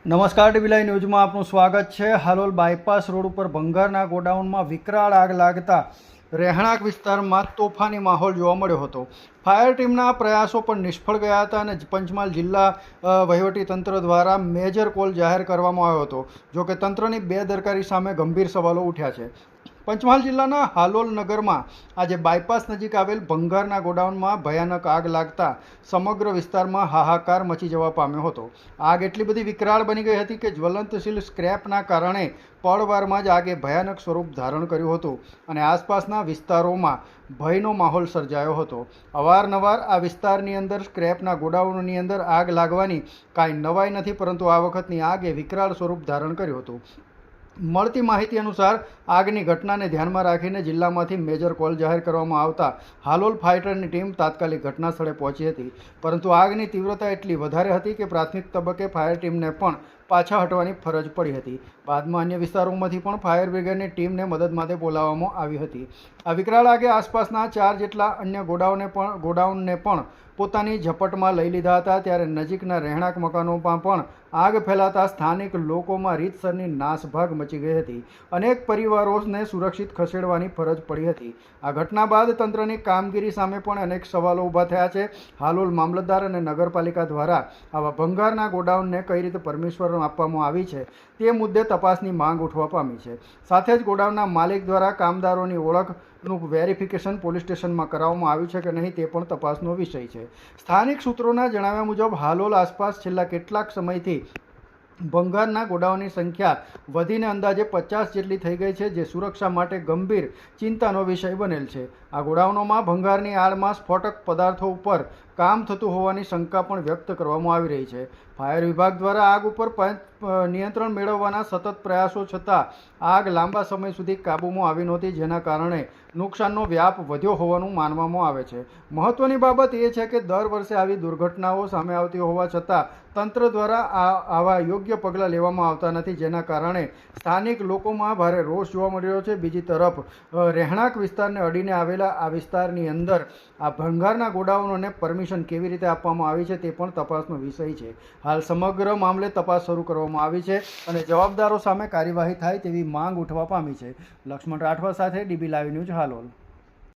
નમસ્કાર, TV live ન્યૂઝમાં આપનું સ્વાગત છે। હાલોલ બાયપાસ રોડ ઉપર ભંગારના ગોડાઉનમાં વિકરાળ આગ લાગતા રહેણાંક વિસ્તારમાં તોફાની માહોલ જોવા મળ્યો હતો। ફાયર ટીમના પ્રયાસો પણ નિષ્ફળ ગયા હતા અને પંચમહાલ જિલ્લા વહીવટીતંત્ર દ્વારા મેજર કોલ જાહેર કરવામાં આવ્યો હતો। જોકે તંત્રની બેદરકારી સામે ગંભીર સવાલો ઉઠ્યા છે। પંચમહાલ જિલ્લાના હાલોલ નગરમાં આજે બાયપાસ નજીક આવેલ ભંગારના ગોડાઉનમાં ભયાનક આગ લાગતા સમગ્ર વિસ્તારમાં હાહાકાર મચી જવા પામ્યો હતો। આગ એટલી બધી વિકરાળ બની ગઈ હતી કે જ્વલંતશીલ સ્ક્રેપના કારણે પળવારમાં જ આગે ભયાનક સ્વરૂપ ધારણ કર્યું હતું અને આસપાસના વિસ્તારોમાં ભયનો માહોલ સર્જાયો હતો। અવારનવાર આ વિસ્તારની અંદર સ્ક્રેપના ગોડાઉનની અંદર આગ લાગવાની કાંઈ નવાઈ નથી, પરંતુ આ વખતની આગે વિકરાળ સ્વરૂપ ધારણ કર્યું હતું। મળતી માહિતી અનુસાર આગની ઘટનાને ધ્યાનમાં રાખીને જિલ્લામાંથી મેજર કોલ જાહેર કરવામાં આવતા હાલોલ ફાયરની ટીમ તાત્કાલિક ઘટના સ્થળે પહોંચી હતી, પરંતુ આગની તીવ્રતા એટલી વધારે હતી કે પ્રાથમિક તબક્કે ફાયર ટીમને પણ પાછા હટવાની ફરજ પડી હતી। બાદમાં અન્ય વિસ્તારોમાંથી પણ ફાયર બ્રિગેડની ટીમને મદદ માટે બોલાવવામાં આવી હતી। આ વિકરાળ આગે આસપાસના 4 જેટલા અન્ય ગોડાઉનને પણ પોતાની ઝપટમાં લઈ લીધા હતા। ત્યારે નજીકના રહેણાંક મકાનોમાં પણ આગ ફેલાતા સ્થાનિક લોકોમાં રીતસરની નાસભાગ મચી ગઈ હતી। અનેક પરિવારોને સુરક્ષિત ખસેડવાની ફરજ પડી હતી। આ ઘટના બાદ તંત્રની કામગીરી સામે પણ અનેક સવાલો ઊભા થયા છે। હાલોલ મામલતદાર અને નગરપાલિકા દ્વારા આવા ભંગારના ગોડાઉનને કઈ રીતે પરમિશન આપવામાં આવી છે તે મુદ્દે તપાસની માંગ ઉઠવા પામી છે। સાથે જ ગોડાઉનના માલિક દ્વારા કામદારોની ઓળખનું વેરિફિકેશન પોલીસ સ્ટેશનમાં કરાવવામાં આવ્યું છે કે નહીં તે પણ તપાસનો વિષય છે। સ્થાનિક સૂત્રોના જણાવ્યા મુજબ હાલોલ આસપાસ છેલ્લા કેટલાક સમયથી ભંગારના ગોડાઉનની સંખ્યા વધીને અંદાજે 50 જેટલી થઈ ગઈ છે, જે સુરક્ષા માટે ગંભીર ચિંતાનો વિષય બનેલ છે। આ ગોડાઉનોમાં ભંગારની આડમાં સ્ફોટક પદાર્થો ઉપર કામ થતું હોવાની શંકા પણ વ્યક્ત કરવામાં આવી રહી છે। ફાયર વિભાગ દ્વારા આગ ઉપર નિયંત્રણ મેળવવાના સતત પ્રયાસો છતાં આગ લાંબા સમય સુધી કાબૂમાં આવી નહોતી, જેના કારણે નુકસાનનો વ્યાપ વધ્યો હોવાનું માનવામાં આવે છે। મહત્વની બાબત એ છે કે દર વર્ષે આવી દુર્ઘટનાઓ સામે આવતી હોવા છતાં તંત્ર દ્વારા આવા યોગ્ય પગલાં લેવામાં આવતા નથી, જેના કારણે સ્થાનિક લોકોમાં ભારે રોષ જોવા મળી રહ્યો છે। બીજી તરફ રહેણાંક વિસ્તારને અડીને આવેલા આ વિસ્તારની અંદર આ ભંગારના ગોડાઉનોને પરમિશન કેવી રીતે આપવામાં આવી છે તે પણ તપાસનો વિષય છે। હાલ સમગ્ર મામલે તપાસ શરૂ કરવામાં આવી છે અને જવાબદારો સામે કાર્યવાહી થાય તેવી માંગ ઉઠવા પામી છે। લક્ષ્મણ રાઠવા સાથે ડીબી લાઈવ ન્યૂઝ હાલોલ।